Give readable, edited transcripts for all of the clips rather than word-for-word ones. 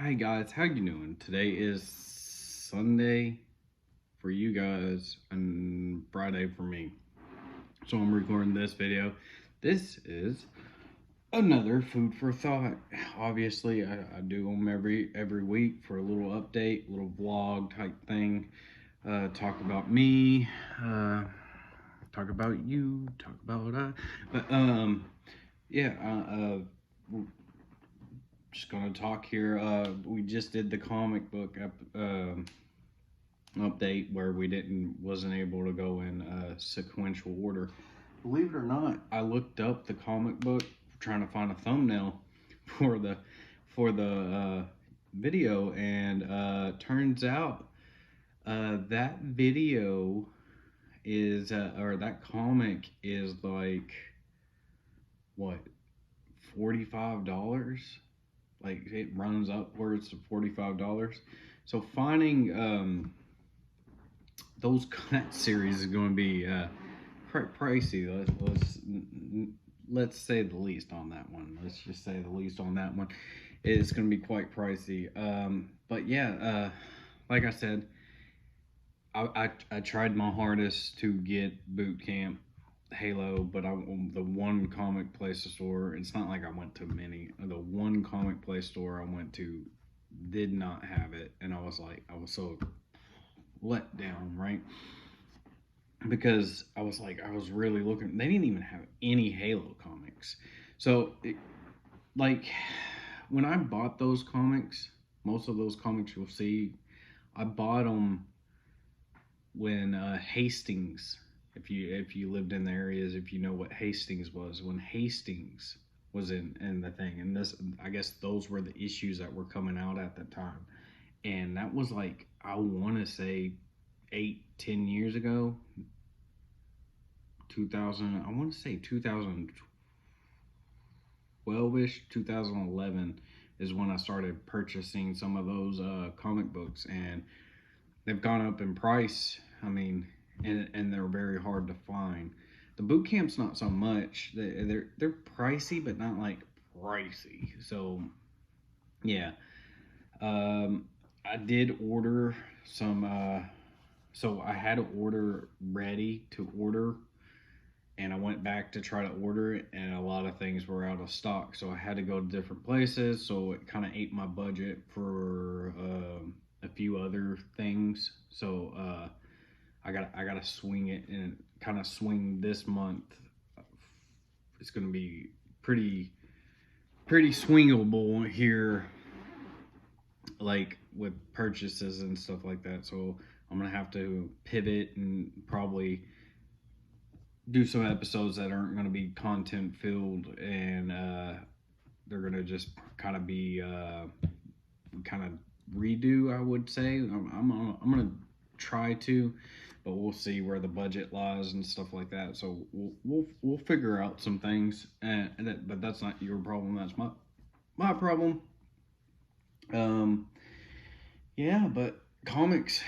Hi guys, how you doing? Today is Sunday for you guys and Friday for me. So I'm recording this video. This is another food for thought. Obviously, I do them every week for a little update, little vlog type thing. Talk about me, talk about you, talk about yeah. We're just gonna talk here. We just did the comic book update where we wasn't able to go in sequential order. Believe it or not, I looked up the comic book trying to find a thumbnail for the video, and turns out that video is or that comic is like what, $45. Like it runs upwards to $45. So finding those cut series is going to be pricey. Let's say the least on that one. Let's just say the least on that one. It's going to be quite pricey. But yeah, like I said, I tried my hardest to get Boot Camp Halo, but the one comic place store, it's not like I went to many. The one comic place store I went to did not have it, and I was so let down, right? Because I was really looking. They didn't even have any Halo comics. So, like, when I bought those comics, most of those comics you'll see, I bought them when Hastings, if you lived in the areas, if you know what Hastings was, when Hastings was in the thing, and this, I guess those were the issues that were coming out at the time, and that was like, I want to say 8-10 years ago. 2000, I want to say 2012ish, 2011 is when I started purchasing some of those comic books, and they've gone up in price. I mean, and they're very hard to find. The boot camp's not so much. They're pricey, but not like pricey. So yeah, I did order some. So I had an order ready to order, and I went back to try to order it, and a lot of things were out of stock. So I had to go to different places. So it kind of ate my budget for a few other things. So I gotta swing it and kind of swing this month. It's gonna be pretty swingable here, like with purchases and stuff like that. So I'm gonna have to pivot and probably do some episodes that aren't gonna be content filled, and they're gonna just kind of be kind of redo, I would say. I'm gonna try to, but we'll see where the budget lies and stuff like that. So we'll figure out some things, but that's not your problem. That's my problem. Yeah, but comics,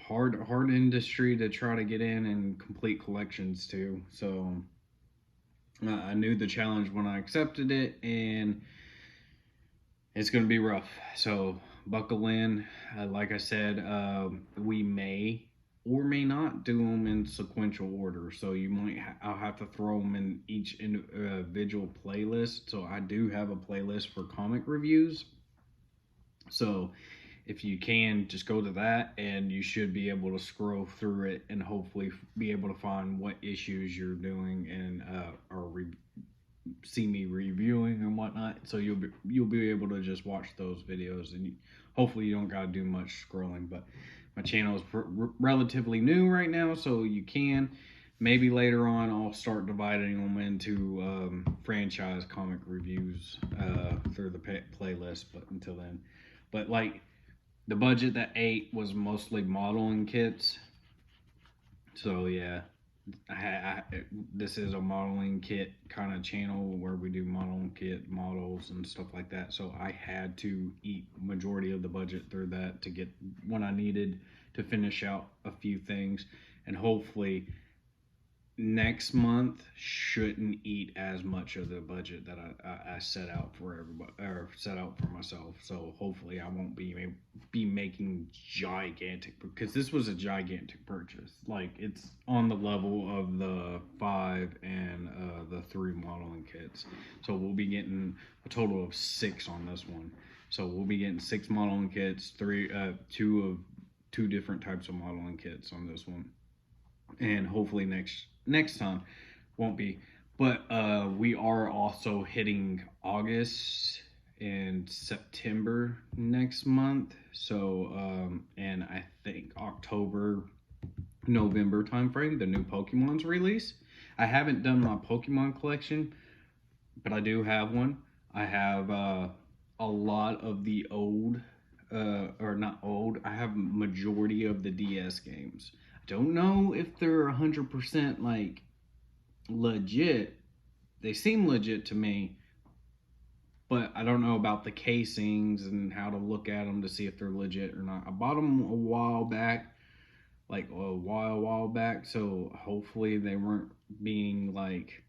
hard industry to try to get in and complete collections too. So I knew the challenge when I accepted it, and it's going to be rough. So buckle in. Like I said, we may or may not do them in sequential order. So I'll have to throw them in each individual playlist. So I do have a playlist for comic reviews. So if you can, just go to that, and you should be able to scroll through it and hopefully be able to find what issues you're doing, and see me reviewing and whatnot. So you'll be able to just watch those videos, and hopefully you don't gotta do much scrolling. But my channel is relatively new right now, so you can. Maybe later on I'll start dividing them into franchise comic reviews through the playlist, but until then. But like, the budget that ate was mostly modeling kits. So yeah, this is a modeling kit kind of channel where we do modeling kit models and stuff like that. So I had to eat majority of the budget through that to get what I needed to finish out a few things, and hopefully next month shouldn't eat as much of the budget that I set out for everybody or set out for myself. So hopefully I won't be making gigantic, because this was a gigantic purchase. Like it's on the level of the 5 and the 3 modeling kits. So we'll be getting a total of 6 on this one. So we'll be getting 6 modeling kits, two different types of modeling kits on this one, and hopefully next time won't be. But we are also hitting August and September next month. So and I think October, November timeframe, the new Pokemon's release. I haven't done my Pokemon collection, but I do have one. I have a lot of the old, or not old. I have majority of the DS games. I don't know if they're 100% like legit. They seem legit to me, but I don't know about the casings and how to look at them to see if they're legit or not. I bought them a while back, like a while back, so hopefully they weren't being like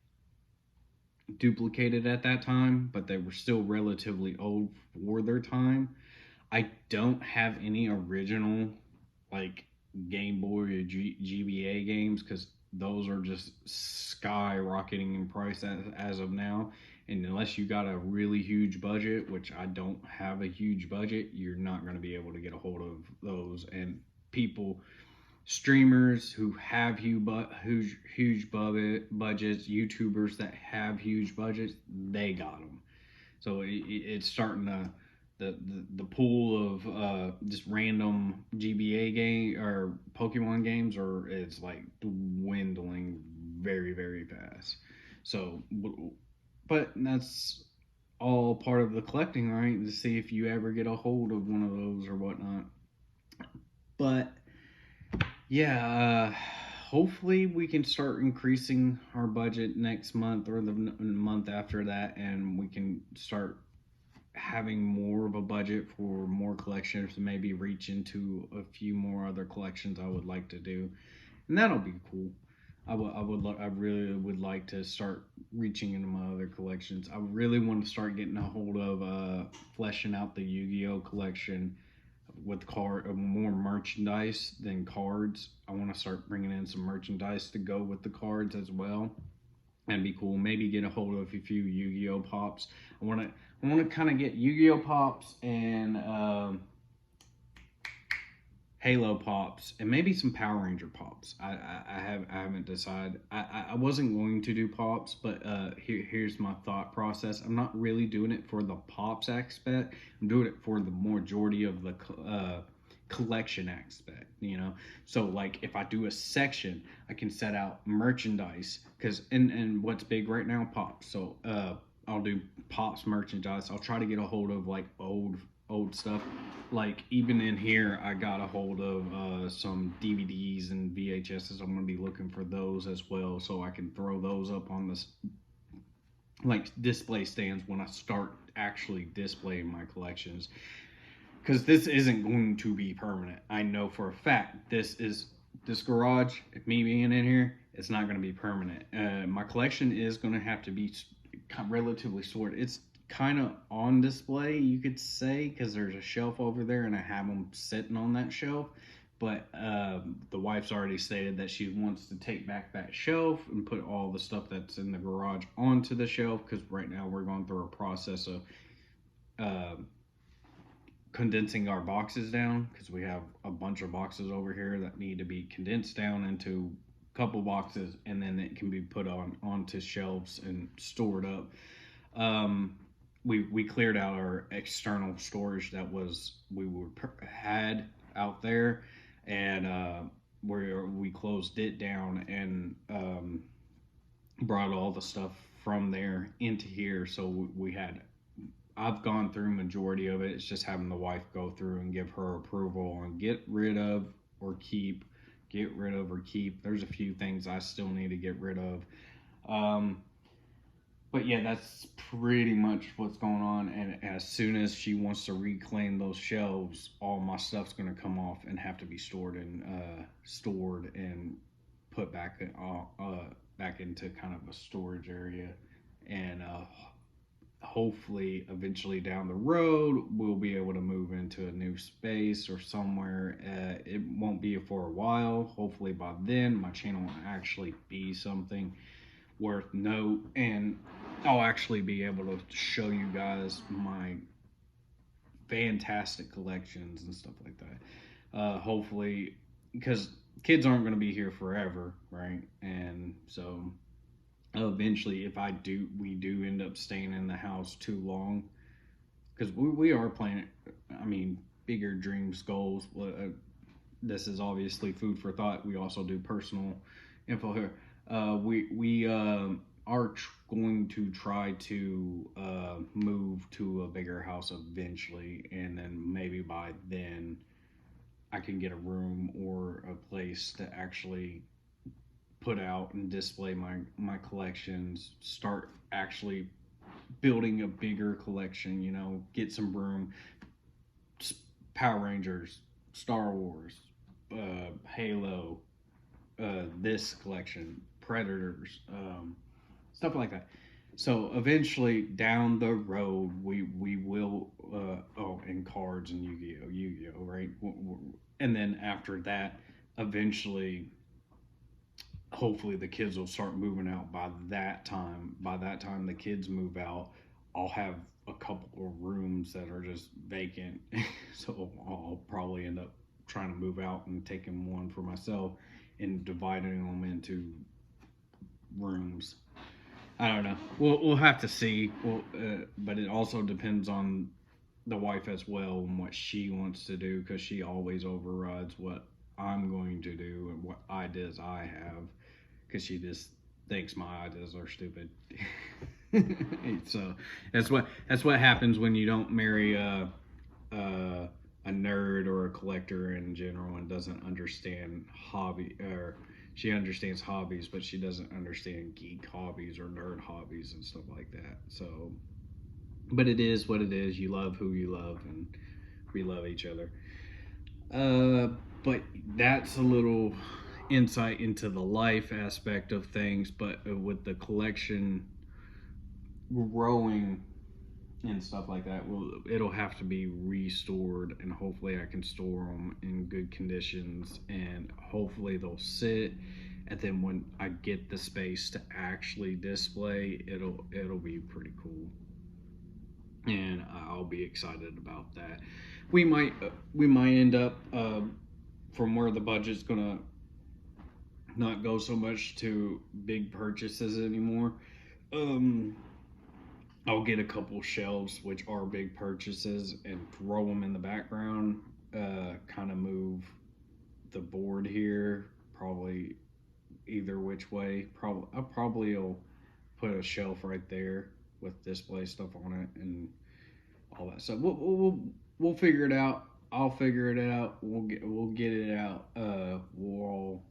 duplicated at that time, but they were still relatively old for their time. I don't have any original like Game Boy or GBA games, because those are just skyrocketing in price as of now. And unless you got a really huge budget, which I don't have a huge budget, you're not going to be able to get a hold of those. And people, streamers who have huge budgets, YouTubers that have huge budgets, they got them. So it's starting to, the pool of just random GBA game or Pokemon games, or it's like dwindling very fast. So, but that's all part of the collecting, right? To see if you ever get a hold of one of those or whatnot. But yeah, hopefully we can start increasing our budget next month or the month after that, and we can start having more of a budget for more collections, to maybe reach into a few more other collections I would like to do, and that'll be cool. I really would like to start reaching into my other collections. I really want to start getting a hold of fleshing out the Yu-Gi-Oh collection with more merchandise than cards. I want to start bringing in some merchandise to go with the cards as well. That'd be cool. Maybe get a hold of a few Yu-Gi-Oh pops. I want to kind of get Yu-Gi-Oh pops and Halo pops, and maybe some Power Ranger pops. I haven't decided. I wasn't going to do pops, but here's my thought process. I'm not really doing it for the pops aspect. I'm doing it for the majority of the collection aspect. So like if I do a section, I can set out merchandise, because and what's big right now, pops. So I'll do pops merchandise. I'll try to get a hold of like old stuff. Like even in here, I got a hold of some DVDs and VHSs. I'm gonna be looking for those as well, so I can throw those up on this like display stands when I start actually displaying my collections. Because this isn't going to be permanent. I know for a fact this garage. Me being in here, it's not going to be permanent. My collection is going to have to be relatively sorted. It's kind of on display, you could say, because there's a shelf over there, and I have them sitting on that shelf. But the wife's already stated that she wants to take back that shelf and put all the stuff that's in the garage onto the shelf, because right now we're going through a process of uh, condensing our boxes down, because we have a bunch of boxes over here that need to be condensed down into a couple boxes, and then it can be put onto shelves and stored up. We cleared out our external storage that had out there, and we closed it down, and brought all the stuff from there into here. So I've gone through majority of it. It's just having the wife go through and give her approval on get rid of or keep. There's a few things I still need to get rid of. But yeah, that's pretty much what's going on. And as soon as she wants to reclaim those shelves, all my stuff's going to come off and have to be stored and put back into kind of a storage area, and hopefully eventually down the road we'll be able to move into a new space or somewhere. It won't be for a while. Hopefully by then my channel will actually be something worth note, and I'll actually be able to show you guys my fantastic collections and stuff like that. Hopefully, because kids aren't going to be here forever, right? And so eventually, if we do end up staying in the house too long, because we are planning, I mean, bigger dreams, goals. This is obviously food for thought. We also do personal info here. We are going to try to move to a bigger house eventually, and then maybe by then I can get a room or a place to actually put out and display my collections. Start actually building a bigger collection. You know, get some room. Power Rangers, Star Wars, Halo, this collection, Predators, stuff like that. So eventually down the road, we will and cards and Yu-Gi-Oh, right? And then after that, eventually, hopefully the kids will start moving out by that time. By that time the kids move out, I'll have a couple of rooms that are just vacant. So I'll probably end up trying to move out and taking one for myself and dividing them into rooms. I don't know. We'll have to see. But it also depends on the wife as well and what she wants to do, because she always overrides what I'm going to do and what ideas I have, because she just thinks my ideas are stupid. So that's what happens when you don't marry a nerd or a collector in general and doesn't understand hobby, or she understands hobbies but she doesn't understand geek hobbies or nerd hobbies and stuff like that. So, but it is what it is. You love who you love, and we love each other. But that's a little insight into the life aspect of things. But with the collection growing and stuff like that, well, it'll have to be restored, and hopefully I can store them in good conditions, and hopefully they'll sit. And then when I get the space to actually display, it'll be pretty cool, and I'll be excited about that. We might end up from where the budget's gonna not go so much to big purchases anymore. Um, I'll get a couple shelves, which are big purchases, and throw them in the background. Kind of move the board here, probably either which way. I'll put a shelf right there with display stuff on it and all that stuff. We'll figure it out. I'll figure it out. We'll get it out. We'll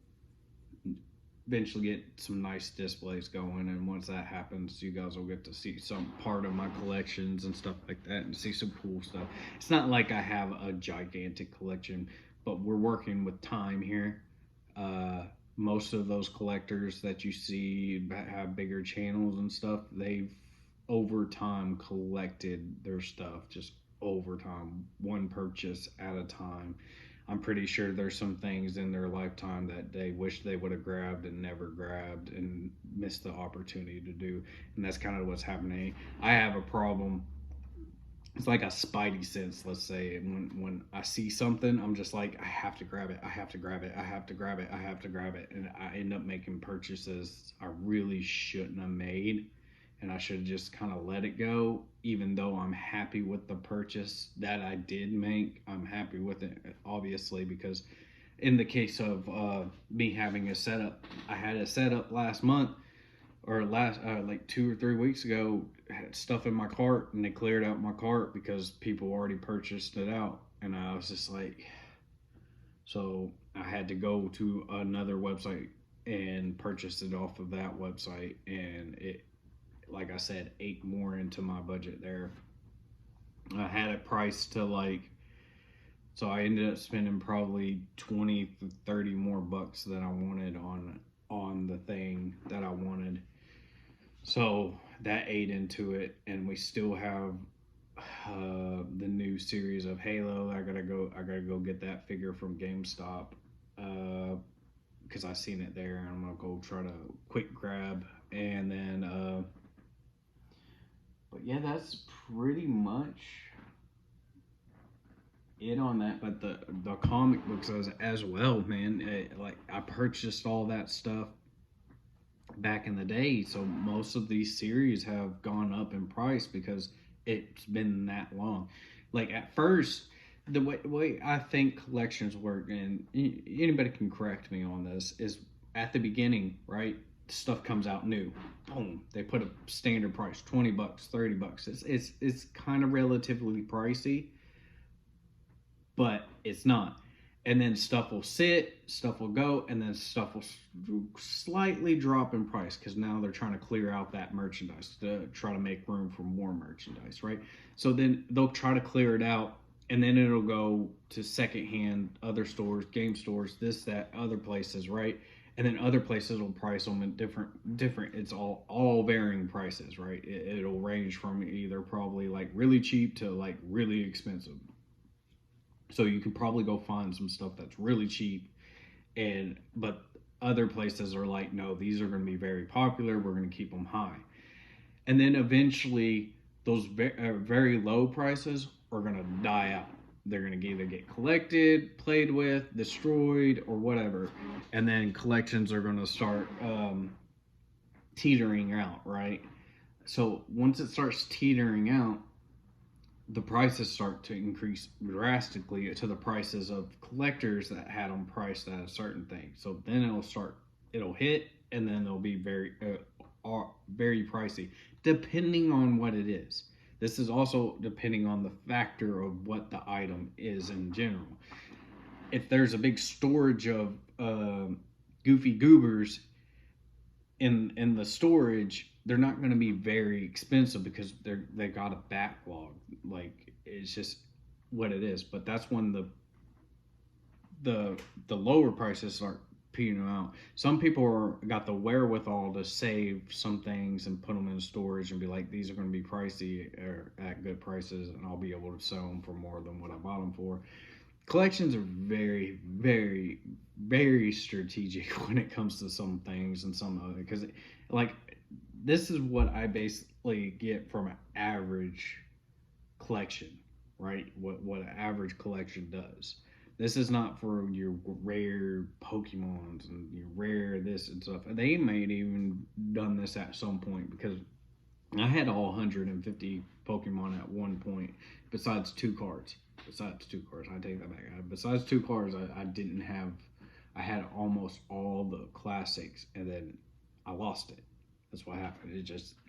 eventually get some nice displays going, and once that happens you guys will get to see some part of my collections and stuff like that, and see some cool stuff. It's not like I have a gigantic collection, but we're working with time here. Most of those collectors that you see that have bigger channels and stuff, they've over time collected their stuff, just over time, one purchase at a time. I'm pretty sure there's some things in their lifetime that they wish they would have grabbed and never grabbed and missed the opportunity to do. And that's kind of what's happening. I have a problem. It's like a spidey sense, let's say. And when I see something, I'm just like, I have to grab it. I have to grab it. I have to grab it. I have to grab it. And I end up making purchases I really shouldn't have made, and I should have just kind of let it go. Even though I'm happy with the purchase that I did make, I'm happy with it, obviously, because in the case of me having a setup, I had a setup last month, or last like 2 or 3 weeks ago. Had stuff in my cart, and they cleared out my cart because people already purchased it out, and I was just like, so I had to go to another website and purchase it off of that website, and it, like I said, ate more into my budget there. I had it priced to like, so I ended up spending probably 20 to 30 more bucks than I wanted on on the thing that I wanted. So that ate into it, and we still have the new series of Halo. I gotta go. I gotta go get that figure from GameStop because I seen it there, and I'm gonna go try to quick grab. And then, but yeah, that's pretty much it on that. But the comic books as well, man. Like I purchased all that stuff back in the day, so most of these series have gone up in price because it's been that long. Like at first, the way I think collections work, and anybody can correct me on this, is at the beginning, right? Stuff comes out new, boom, they put a standard price, $20, $30. It's kind of relatively pricey, but it's not. And then stuff will sit, stuff will go, and then stuff will slightly drop in price because now they're trying to clear out that merchandise to try to make room for more merchandise, right? So then they'll try to clear it out, and then it'll go to secondhand, other stores, game stores, this, that, other places, right? And then other places will price them in different. It's all varying prices, right? It'll range from either probably like really cheap to like really expensive. So you can probably go find some stuff that's really cheap, and but other places are like, no, these are going to be very popular. We're going to keep them high, and then eventually those very low prices are going to die out. They're going to either get collected, played with, destroyed, or whatever, and then collections are going to start teetering out, right? So once it starts teetering out, the prices start to increase drastically to the prices of collectors that had them priced at a certain thing. So then it'll hit, and then they'll be very pricey, depending on what it is. This is also depending on the factor of what the item is in general. If there's a big storage of goofy goobers in the storage, they're not going to be very expensive because they got a backlog. Like it's just what it is. But that's when the lower prices start peeling out. Some people got the wherewithal to save some things and put them in storage and be like, these are going to be pricey or at good prices, and I'll be able to sell them for more than what I bought them for. Collections are very, very, very strategic when it comes to some things and some other, because like this is what I basically get from an average collection, right? What an average collection does. This is not for your rare Pokemons and your rare this and stuff. They might even done this at some point because I had all 150 Pokemon at one point, besides two cards. Besides two cards, I take that back. Besides two cards, I didn't have. I had almost all the classics, and then I lost it. That's what happened.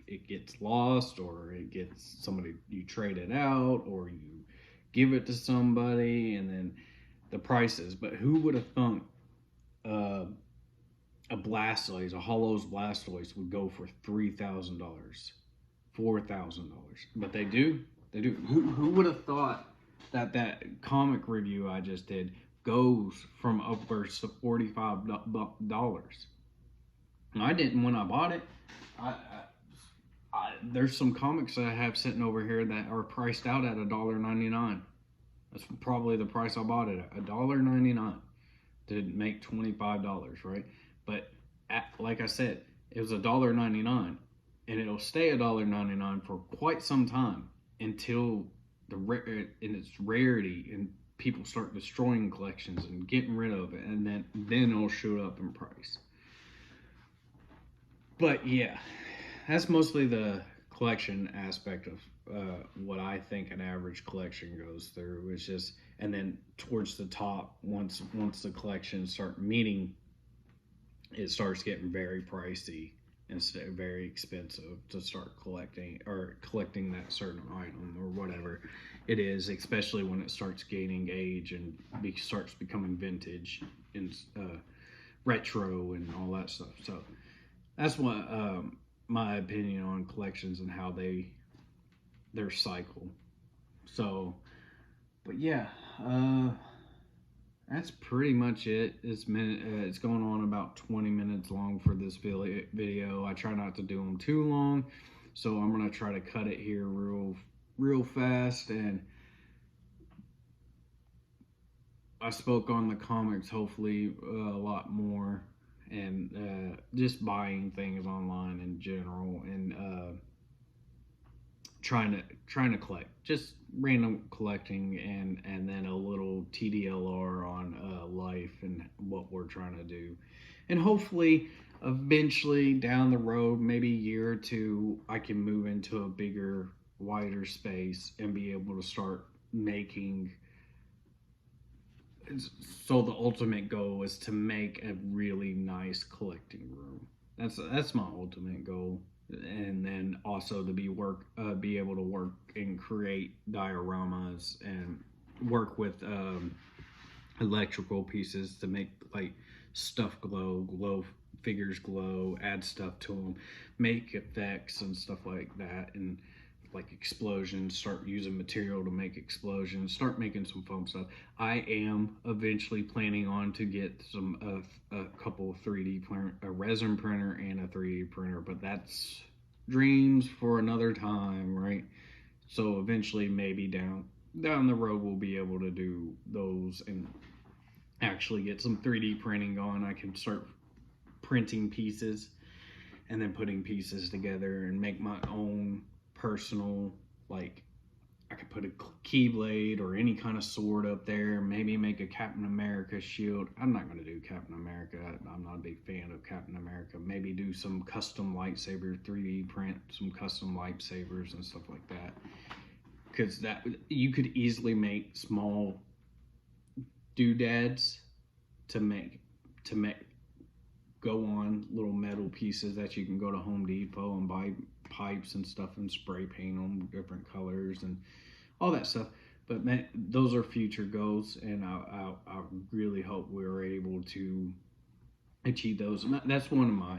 It gets lost, or it gets somebody, you trade it out, or you give it to somebody, and then the prices. But who would have thunk uh, a Blastoise, a Hollow's Blastoise, would go for $3,000? $4,000, but they do. They do. Who would have thought that that comic review I just did goes from upwards to $45? I didn't when I bought it. I, there's some comics that I have sitting over here that are priced out at $1.99. That's probably the price I bought it at, $1.99 to make $25, right? But like I said, it was $1.99, and it'll stay $1.99 for quite some time until in its rarity and people start destroying collections and getting rid of it, and then it'll shoot up in price. But yeah, that's mostly the collection aspect of what I think an average collection goes through. It's just, and then towards the top, once the collections start meeting, it starts getting very pricey and very expensive to start collecting that certain item or whatever it is, especially when it starts gaining age and starts becoming vintage and retro and all that stuff. So that's what my opinion on collections and how their cycle. So, but yeah, that's pretty much it. It's going on about 20 minutes long for this video. I try not to do them too long, so I'm gonna try to cut it here real fast. And I spoke on the comics, hopefully a lot more, and just buying things online in general, and trying to collect, just random collecting, and then a little TDLR on life and what we're trying to do, and hopefully eventually down the road, maybe a year or two, I can move into a bigger, wider space and be able to start making. So the ultimate goal is to make a really nice collecting room. That's my ultimate goal, and then also to be able to work and create dioramas and work with electrical pieces to make like stuff glow figures glow, add stuff to them, make effects and stuff like that, and like explosions, start using material to make explosions, start making some foam stuff. I am eventually planning on to get a couple of 3D print, a resin printer and a 3D printer, but that's dreams for another time, right? So eventually, maybe down the road, we'll be able to do those and actually get some 3D printing going. I can start printing pieces and then putting pieces together and make my own personal, like, I could put a keyblade or any kind of sword up there, maybe make a Captain America shield. I'm not going to do Captain America. I'm not a big fan of Captain America. Maybe do some custom lightsaber, 3D print some custom lightsabers and stuff like that. Because that you could easily make small doodads to make go on little metal pieces that you can go to Home Depot and buy pipes and stuff and spray paint them different colors and all that stuff. But man, those are future goals, and I really hope we're able to achieve those. And that's one of my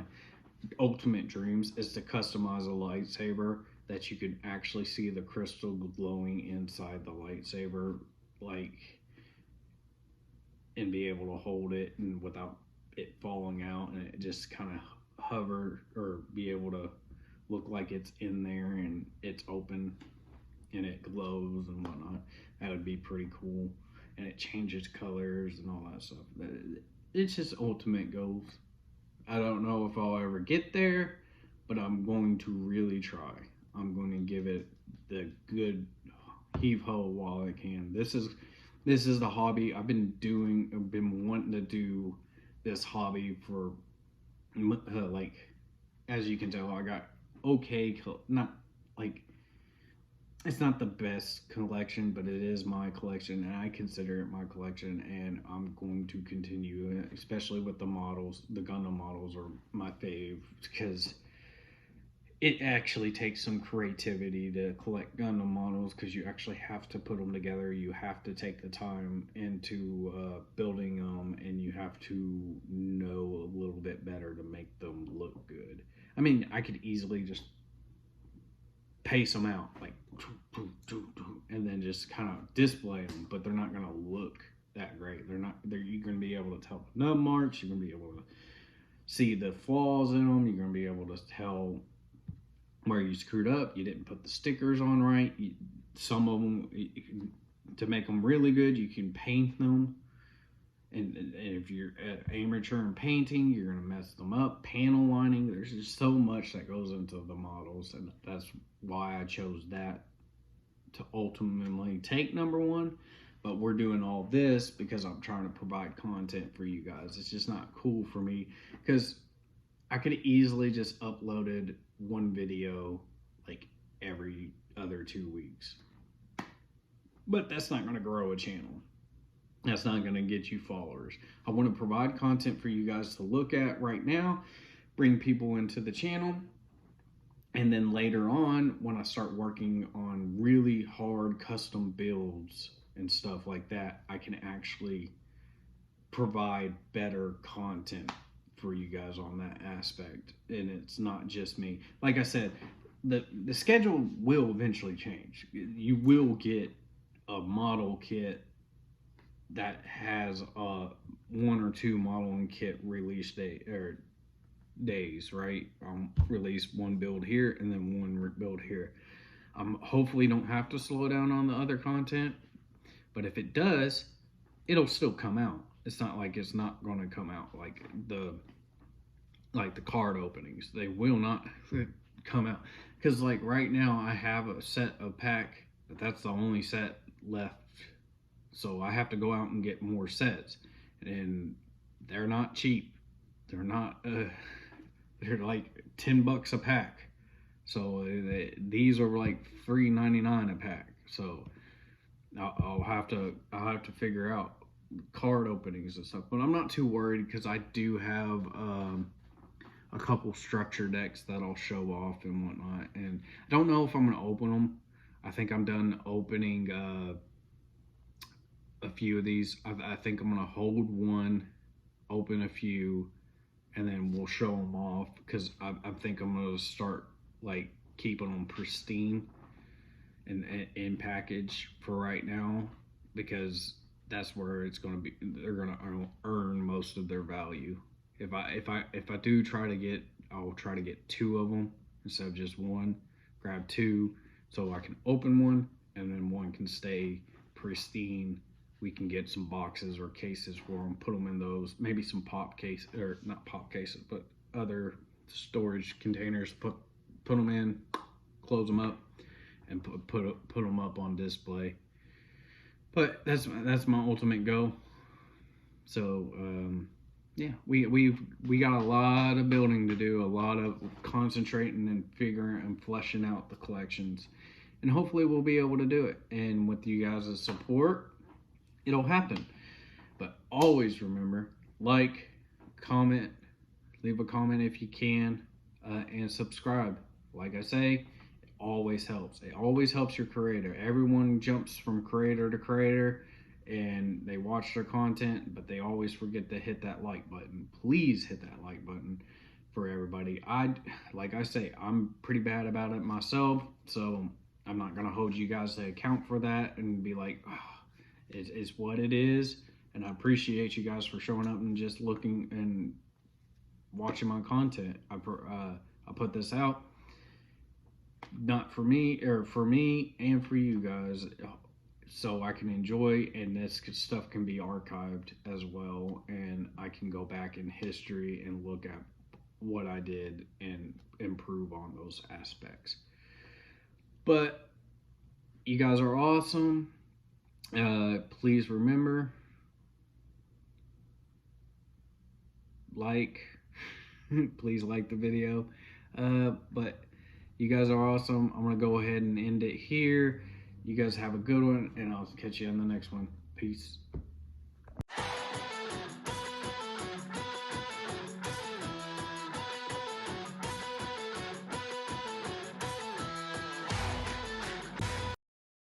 ultimate dreams, is to customize a lightsaber that you can actually see the crystal glowing inside the lightsaber, like, and be able to hold it and without it falling out, and it just kind of hover or be able to look like it's in there and it's open and it glows and whatnot. That would be pretty cool. And it changes colors and all that stuff. It's just ultimate goals. I don't know if I'll ever get there, but I'm going to really try. I'm going to give it the good heave ho while I can. This is the hobby I've been wanting to do this hobby for, like, as you can tell, I got okay, not like, it's not the best collection, but it is my collection, and I consider it my collection, and I'm going to continue, especially with the models. The Gundam models are my fave, because it actually takes some creativity to collect Gundam models, because you actually have to put them together. You have to take the time into building them, and you have to know a little bit better to make them look good. I mean, I could easily just pace them out, like, and then just kind of display them, but they're not going to look that great. You're going to be able to tell the nub marks. You're going to be able to see the flaws in them. You're going to be able to tell where you screwed up. You didn't put the stickers on right. Some of them, to make them really good, you can paint them. And if you're amateur in painting, you're going to mess them up. Panel lining, there's just so much that goes into the models, and that's why I chose that to ultimately take number one. But we're doing all this because I'm trying to provide content for you guys. It's just not cool for me, because I could easily just uploaded one video like every other 2 weeks. But that's not going to grow a channel. That's not going to get you followers. I want to provide content for you guys to look at right now, bring people into the channel, and then later on, when I start working on really hard custom builds and stuff like that, I can actually provide better content for you guys on that aspect. And it's not just me. Like I said, the schedule will eventually change. You will get a model kit that has one or two modeling kit release date or days, right? Release one build here and then one build here. Hopefully don't have to slow down on the other content, but if it does, it'll still come out. It's not like it's not going to come out like the card openings. They will not come out because like right now I have a set of pack, but that's the only set left. So I have to go out and get more sets, and they're not cheap. They're not. They're like $10 a pack. So these are like $3.99 a pack. So I'll have to figure out card openings and stuff. But I'm not too worried because I do have a couple structure decks that I'll show off and whatnot. And I don't know if I'm gonna open them. I think I'm done opening a few of these. I think I'm gonna hold one, open a few, and then we'll show them off because I think I'm gonna start like keeping them pristine and in package for right now because that's where it's gonna be. They're gonna earn most of their value. If I do try to get, I'll try to get two of them instead of just one. Grab two so I can open one and then one can stay pristine. We can get some boxes or cases for them, put them in those, maybe some pop case or not pop cases, but other storage containers. Put them in, close them up, and put them up on display. But that's my ultimate goal. So yeah, we got a lot of building to do, a lot of concentrating and figuring and fleshing out the collections, and hopefully we'll be able to do it. And with you guys' support, it'll happen. But always remember, like, comment, leave a comment if you can, and subscribe. Like I say, it always helps. It always helps your creator. Everyone jumps from creator to creator and they watch their content, but they always forget to hit that like button. Please hit that like button for everybody. Like I say, I'm pretty bad about it myself, so I'm not gonna hold you guys to account for that and be like, oh, it's what it is. And I appreciate you guys for showing up and just looking and watching my content. I put this out not for me, or for me and for you guys, so I can enjoy, and this stuff can be archived as well, and I can go back in history and look at what I did and improve on those aspects. But you guys are awesome. Please remember, like, please like the video. But you guys are awesome. I'm gonna go ahead and end it here. You guys have a good one, and I'll catch you on the next one. Peace.